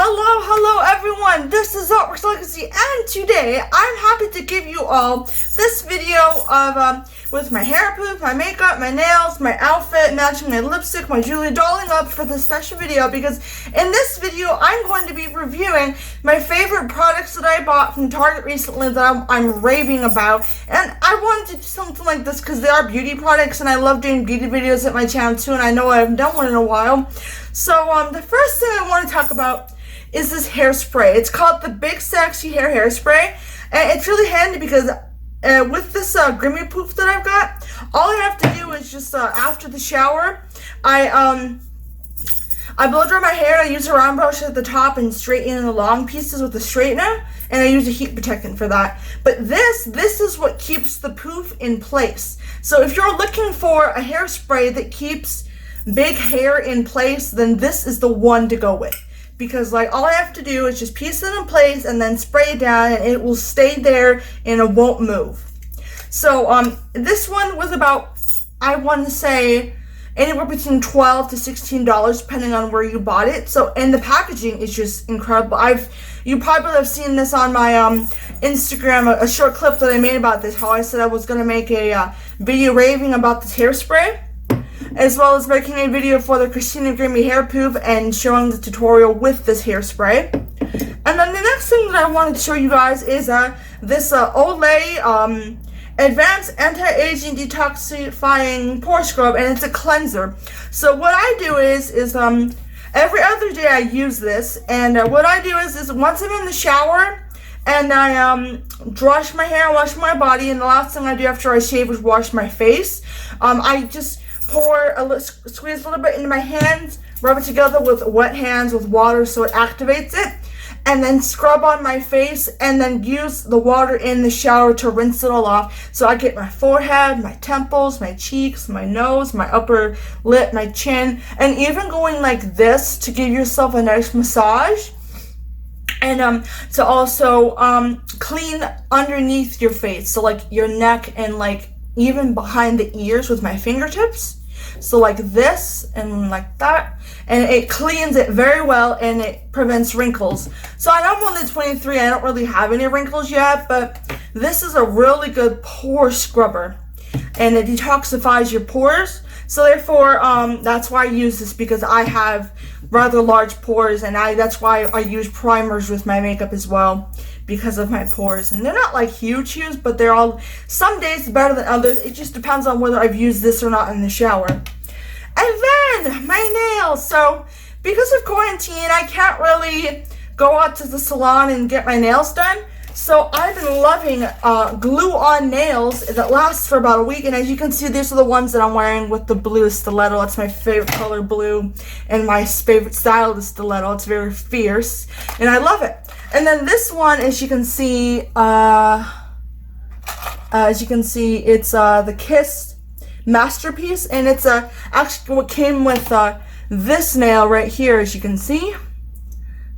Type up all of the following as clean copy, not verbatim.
Hello everyone, this is ArtworxLegacy, and today I'm happy to give you all this video of with my hair poop, my makeup, my nails, my outfit, matching my lipstick, my jewelry, dolling up for this special video, because in this video I'm going to be reviewing my favorite products that I bought from Target recently that I'm raving about. And I wanted to do something like this because they are beauty products and I love doing beauty videos at my channel too, and I know I haven't done one in a while. So the first thing I want to talk about is this hairspray. It's called the Big Sexy Hairspray, and it's really handy because with this Garnier poof that I've got, all I have to do is just after the shower, I blow dry my hair. I use a round brush at the top and straighten in the long pieces with a straightener, and I use a heat protectant for that. But this is what keeps the poof in place. So if you're looking for a hairspray that keeps big hair in place, then this is the one to go with. Because like all I have to do is just piece it in place and then spray it down, and it will stay there and it won't move. So this one was about, I want to say, anywhere between $12 to $16 depending on where you bought it. So, and the packaging is just incredible. You probably have seen this on my Instagram, a short clip that I made about this, how I said I was going to make a video raving about this hairspray, as well as making a video for the Christina Grimmie hair poof and showing the tutorial with this hairspray. And then the next thing that I wanted to show you guys is this Olay Advanced Anti-Aging Detoxifying Pore Scrub, and it's a cleanser. So what I do is every other day I use this, and what I do is once I'm in the shower and I wash my hair, wash my body, and the last thing I do after I shave is wash my face, I just squeeze a little bit into my hands, rub it together with wet hands with water so it activates it, and then scrub on my face, and then use the water in the shower to rinse it all off. So I get my forehead, my temples, my cheeks, my nose, my upper lip, my chin, and even going like this to give yourself a nice massage. And to also clean underneath your face, so like your neck and like even behind the ears with my fingertips. So like this and like that, and it cleans it very well, and it prevents wrinkles. So I know I'm only 23, I don't really have any wrinkles yet, but this is a really good pore scrubber, and it detoxifies your pores. So therefore, that's why I use this, because I have rather large pores, and that's why I use primers with my makeup as well, because of my pores. And they're not like huge, but they're all, some days better than others. It just depends on whether I've used this or not in the shower. And then my nails. So because of quarantine, I can't really go out to the salon and get my nails done. So I've been loving glue-on nails that last for about a week. And as you can see, these are the ones that I'm wearing with the blue stiletto. It's my favorite color, blue, and my favorite style of the stiletto. It's very fierce, and I love it. And then this one, as you can see, it's the Kiss Masterpiece, and it's actually what came with this nail right here. As you can see,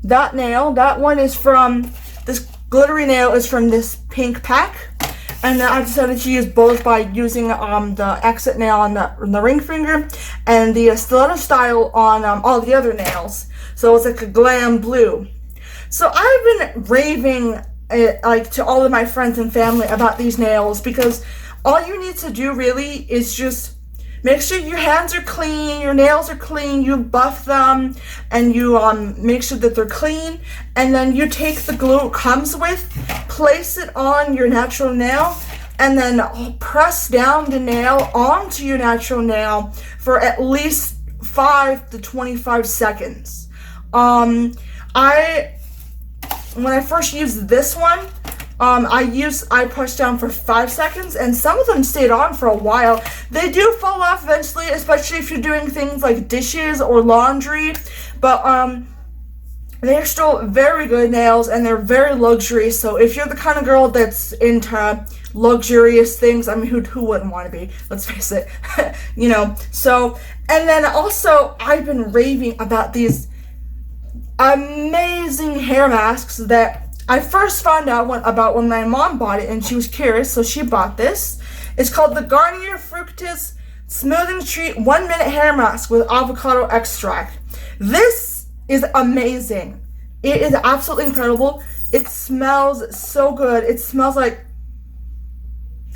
that nail, that one is from this glittery nail is from this pink pack, and I decided to use both by using the exit nail on the ring finger and the stiletto style on all the other nails. So it's like a glam blue. So I've been raving like to all of my friends and family about these nails, because all you need to do really is just make sure your hands are clean, your nails are clean, you buff them, and you make sure that they're clean, and then you take the glue it comes with, place it on your natural nail, and then press down the nail onto your natural nail for at least 5 to 25 seconds. When I first used this one, I pushed down for 5 seconds, and some of them stayed on for a while. They do fall off eventually, especially if you're doing things like dishes or laundry, but they're still very good nails, and they're very luxury. So if you're the kind of girl that's into luxurious things, I mean, who wouldn't want to be? Let's face it, you know. So, and then also I've been raving about these amazing hair masks that I first found out about when my mom bought it, and she was curious, so she bought this. It's called the Garnier Fructis Smoothing Treat 1 Minute Hair Mask with Avocado Extract. This is amazing. It is absolutely incredible. It smells so good. It smells like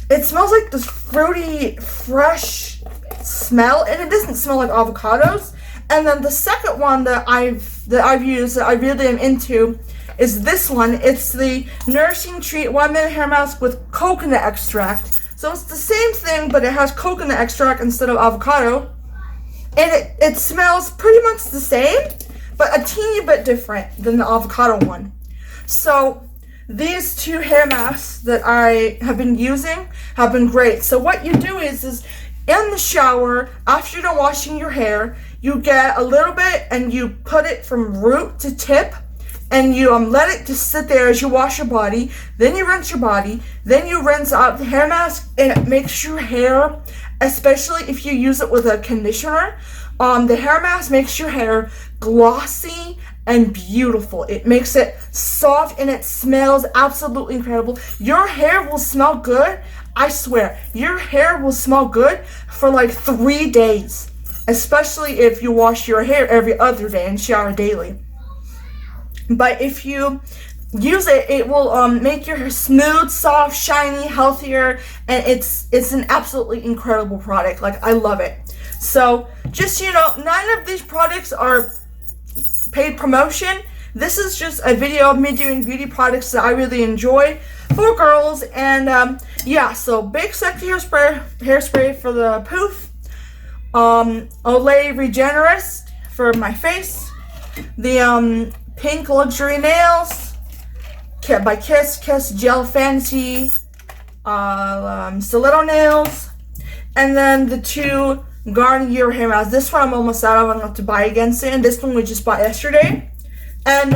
this fruity, fresh smell, and it doesn't smell like avocados. And then the second one that I've used that I really am into is this one. It's the Nourishing Treat 1 Minute Hair Mask with coconut extract. So it's the same thing, but it has coconut extract instead of avocado. And it smells pretty much the same, but a teeny bit different than the avocado one. So these two hair masks that I have been using have been great. So what you do is in the shower, after you're done washing your hair, you get a little bit and you put it from root to tip, and you let it just sit there as you wash your body. Then you rinse your body. Then you rinse out the hair mask, and it makes your hair, especially if you use it with a conditioner, the hair mask makes your hair glossy and beautiful. It makes it soft, and it smells absolutely incredible. Your hair will smell good. I swear, your hair will smell good for like 3 days, especially if you wash your hair every other day and shower daily. But if you use it, it will make your hair smooth, soft, shiny, healthier, and it's an absolutely incredible product. Like, I love it. So just, none of these products are paid promotion. This is just a video of me doing beauty products that I really enjoy for girls. And yeah, so big sexy hairspray for the poof, Olay Regenerist for my face, the pink luxury nails by Kiss Gel Fantasy stiletto nails, and then the two Garnier hair masks. This one I'm almost out of. I'm going to have to buy against it, and this one we just bought yesterday. And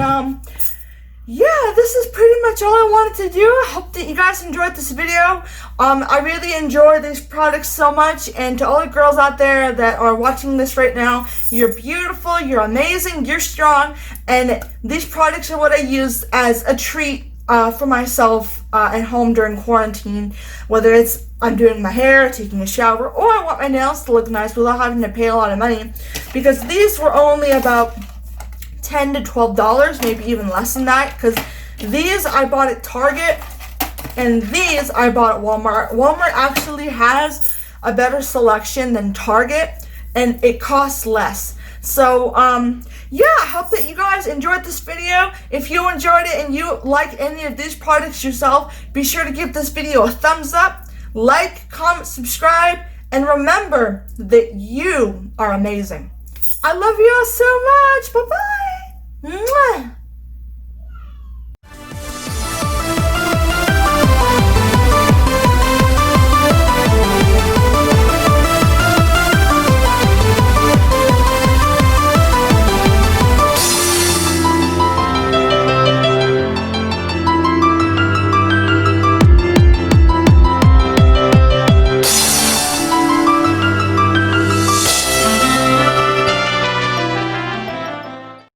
yeah, this is pretty much all I wanted to do. I hope that you guys enjoyed this video. I really enjoy these products so much, and to all the girls out there that are watching this right now, you're beautiful, you're amazing, you're strong, and these products are what I use as a treat for myself at home during quarantine, whether it's I'm doing my hair, taking a shower, or I want my nails to look nice without having to pay a lot of money, because these were only about $10 to $12, maybe even less than that, because these I bought at Target, and these I bought at Walmart. Walmart actually has a better selection than Target, and it costs less. So, yeah, I hope that you guys enjoyed this video. If you enjoyed it and you like any of these products yourself, be sure to give this video a thumbs up, like, comment, subscribe, and remember that you are amazing. I love you all so much. Bye-bye.